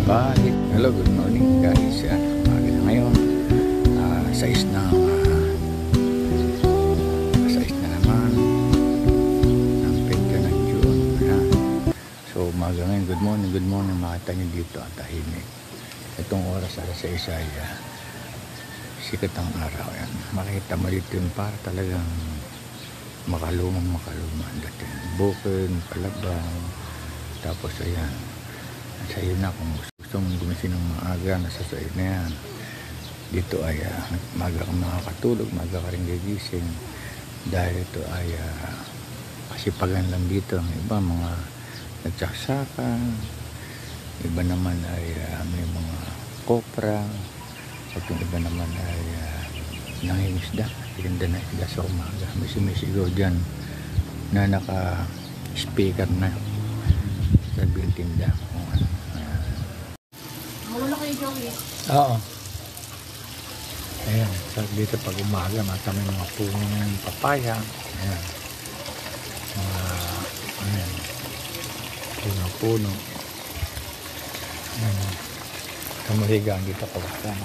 balik. Hello, good morning guys. Umaga na ngayon. 6 na 6 na naman ng pekta ng June. So umaga ngayon, good morning. Makita nyo dito ang tahimik. Itong oras alas 6 ay sikat ang araw. Yan. Makita mo dito yung para talagang makaluma ang dating. Bukid, palabang. Tapos ayan, sa'yo na kung gusto mong gumising ng maaga, nasa sa'yo na yan. Dito ay maga kang makakatulog, maga ka rin gigising. Dahil ito ay kasipagan lang dito. Ang iba mga nagsaksakan, iba naman ay may mga kopra, at yung iba naman ay nangingisda, tirinda na isda sa umaga. May sumisigaw dyan na naka-speaker na sa tinda. Mawala kayo, Joey. Oo. Ayan, so dito pag umaga, mata may mga punong papaya. Ayan. Ayan. Puno. Ayan. Kamaligaan dito kawasan.